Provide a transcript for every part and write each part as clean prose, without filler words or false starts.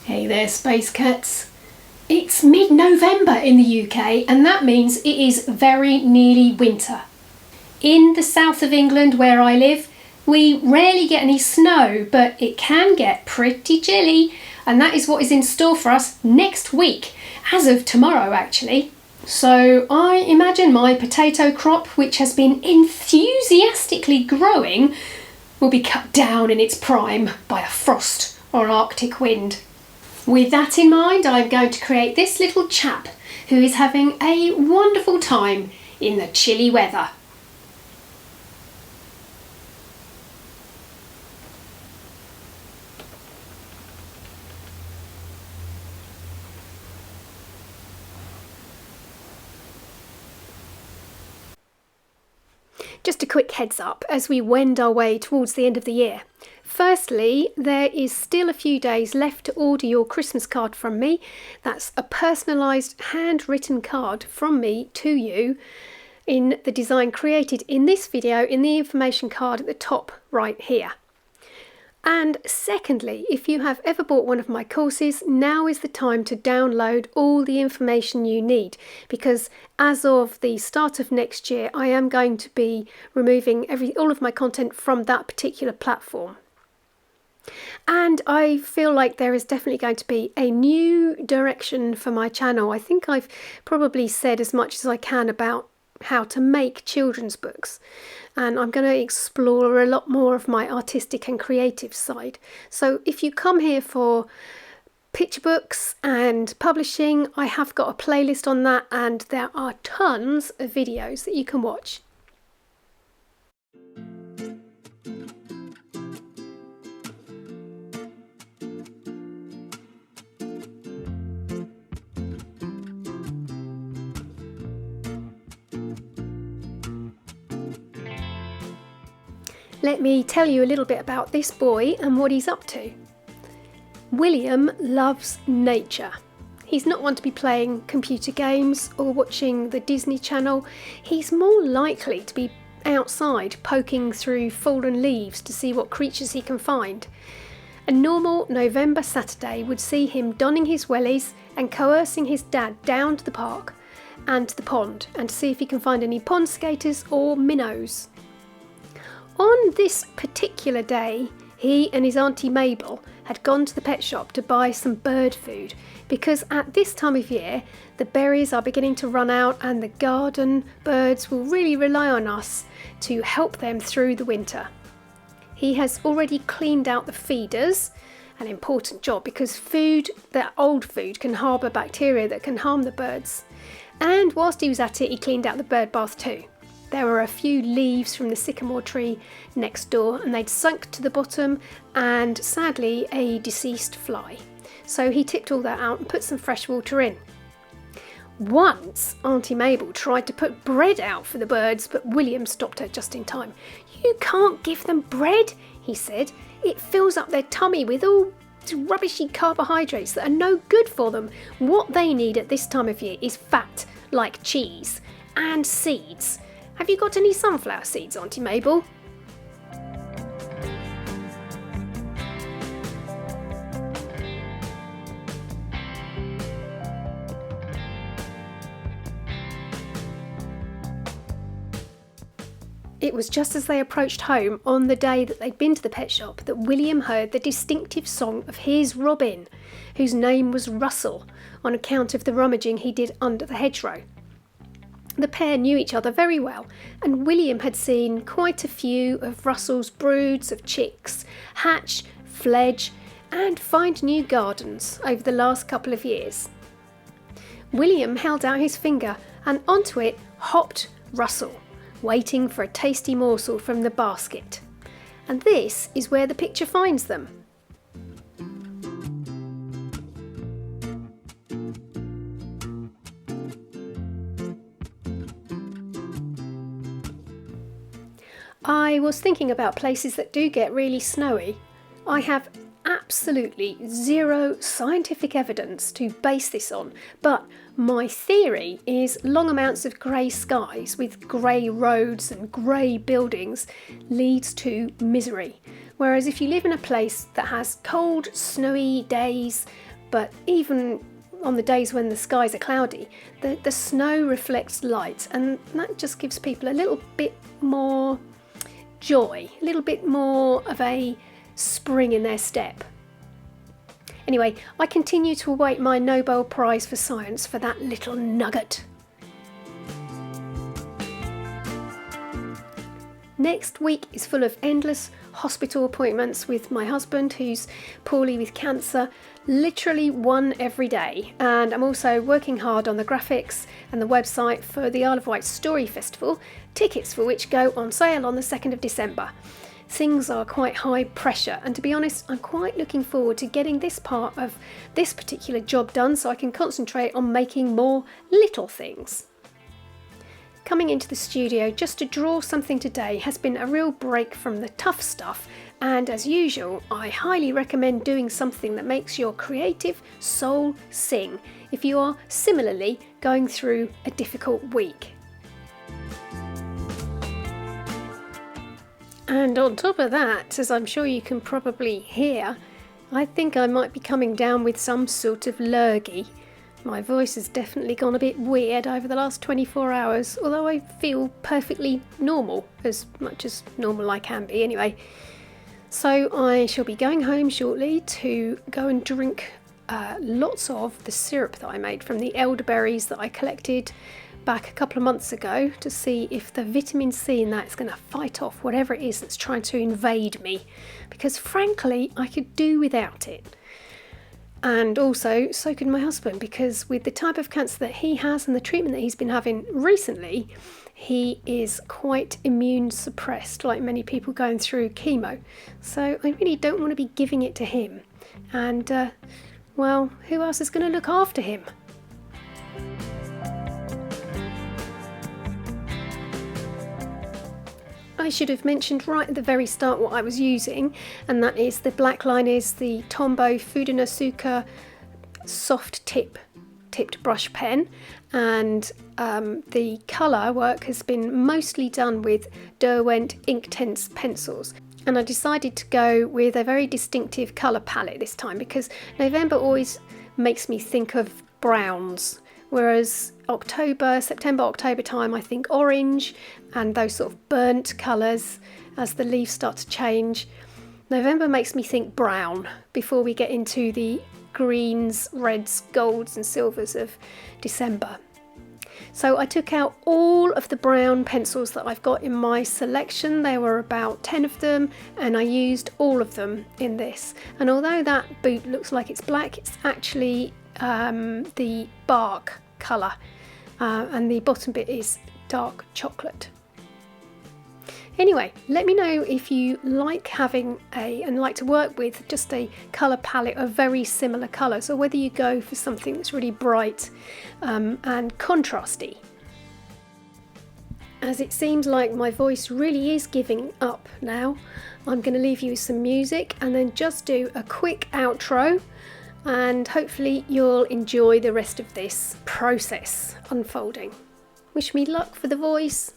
Hey there, Space Cats. It's mid-November in the UK, and that means it is very nearly winter. In the south of England, where I live, we rarely get any snow, but it can get pretty chilly, and that is what is in store for us next week, as of tomorrow actually. So I imagine my potato crop, which has been enthusiastically growing, will be cut down in its prime by a frost or an Arctic wind. With that in mind, I'm going to create this little chap who is having a wonderful time in the chilly weather. Just a quick heads up as we wend our way towards the end of the year. Firstly, there is still a few days left to order your Christmas card from me. That's a personalised handwritten card from me to you in the design created in this video in the information card at the top right here. And secondly, if you have ever bought one of my courses, now is the time to download all the information you need, because as of the start of next year, I am going to be removing all of my content from that particular platform. And I feel like there is definitely going to be a new direction for my channel. I think I've probably said as much as I can about how to make children's books, and I'm going to explore a lot more of my artistic and creative side. So if you come here for picture books and publishing, I have got a playlist on that, and there are tons of videos that you can watch. Let me tell you a little bit about this boy and what he's up to. William loves nature. He's not one to be playing computer games or watching the Disney Channel. He's more likely to be outside poking through fallen leaves to see what creatures he can find. A normal November Saturday would see him donning his wellies and coercing his dad down to the park and to the pond and to see if he can find any pond skaters or minnows. On this particular day, he and his Auntie Mabel had gone to the pet shop to buy some bird food, because at this time of year the berries are beginning to run out and the garden birds will really rely on us to help them through the winter. He has already cleaned out the feeders, an important job because that old food can harbour bacteria that can harm the birds. And whilst he was at it, he cleaned out the bird bath too. There were a few leaves from the sycamore tree next door and they'd sunk to the bottom, and sadly a deceased fly. So he tipped all that out and put some fresh water in. Once Auntie Mabel tried to put bread out for the birds, but William stopped her just in time. "You can't give them bread," he said. "It fills up their tummy with all rubbishy carbohydrates that are no good for them. What they need at this time of year is fat, like cheese, and seeds. Have you got any sunflower seeds, Auntie Mabel?" It was just as they approached home on the day that they'd been to the pet shop that William heard the distinctive song of his robin, whose name was Russell, on account of the rummaging he did under the hedgerow. The pair knew each other very well, and William had seen quite a few of Russell's broods of chicks hatch, fledge, and find new gardens over the last couple of years. William held out his finger, and onto it hopped Russell, waiting for a tasty morsel from the basket. And this is where the picture finds them. I was thinking about places that do get really snowy. I have absolutely zero scientific evidence to base this on, but my theory is long amounts of grey skies with grey roads and grey buildings leads to misery. Whereas if you live in a place that has cold, snowy days, but even on the days when the skies are cloudy, the snow reflects light, and that just gives people a little bit more joy, a little bit more of a spring in their step. Anyway, I continue to await my Nobel Prize for Science for that little nugget. Next week is full of endless hospital appointments with my husband, who's poorly with cancer, literally one every day. And I'm also working hard on the graphics and the website for the Isle of Wight Story Festival, tickets for which go on sale on the 2nd of December. Things are quite high pressure, and to be honest, I'm quite looking forward to getting this part of this particular job done so I can concentrate on making more little things. Coming into the studio just to draw something today has been a real break from the tough stuff, and as usual, I highly recommend doing something that makes your creative soul sing if you are similarly going through a difficult week. And on top of that, as I'm sure you can probably hear, I think I might be coming down with some sort of lurgy. My voice has definitely gone a bit weird over the last 24 hours, although I feel perfectly normal, as much as normal I can be anyway. So I shall be going home shortly to go and drink lots of the syrup that I made from the elderberries that I collected back a couple of months ago to see if the vitamin C in that is going to fight off whatever it is that's trying to invade me, because frankly I could do without it. And also, so could my husband, because with the type of cancer that he has and the treatment that he's been having recently, he is quite immune suppressed, like many people going through chemo. So I really don't want to be giving it to him. And, well, who else is going to look after him? I should have mentioned right at the very start what I was using, and that is the black line is the Tombow Food and Asuka soft tipped brush pen, and the colour work has been mostly done with Derwent Inktense pencils. And I decided to go with a very distinctive colour palette this time, because November always makes me think of browns, whereas September, October time, I think orange and those sort of burnt colours as the leaves start to change. November makes me think brown before we get into the greens, reds, golds and silvers of December. So I took out all of the brown pencils that I've got in my selection. There were about 10 of them, and I used all of them in this. And although that boot looks like it's black, it's actually the bark colour, and the bottom bit is dark chocolate. Anyway, let me know if you like having and like to work with just a colour palette of very similar colours, or whether you go for something that's really bright and contrasty. As it seems like my voice really is giving up now, I'm going to leave you with some music and then just do a quick outro, and hopefully you'll enjoy the rest of this process unfolding. Wish me luck for the voice.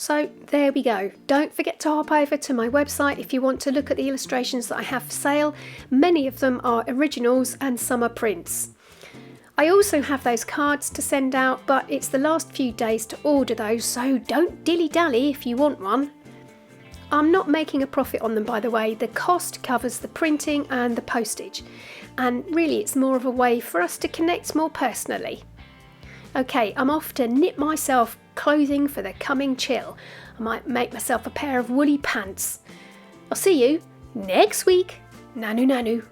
So there we go. Don't forget to hop over to my website if you want to look at the illustrations that I have for sale. Many of them are originals and some are prints. I also have those cards to send out, but it's the last few days to order those, so don't dilly-dally if you want one. I'm not making a profit on them, by the way. The cost covers the printing and the postage, and really it's more of a way for us to connect more personally. Okay, I'm off to knit myself clothing for the coming chill. I might make myself a pair of woolly pants. I'll see you next week. Nanu nanu.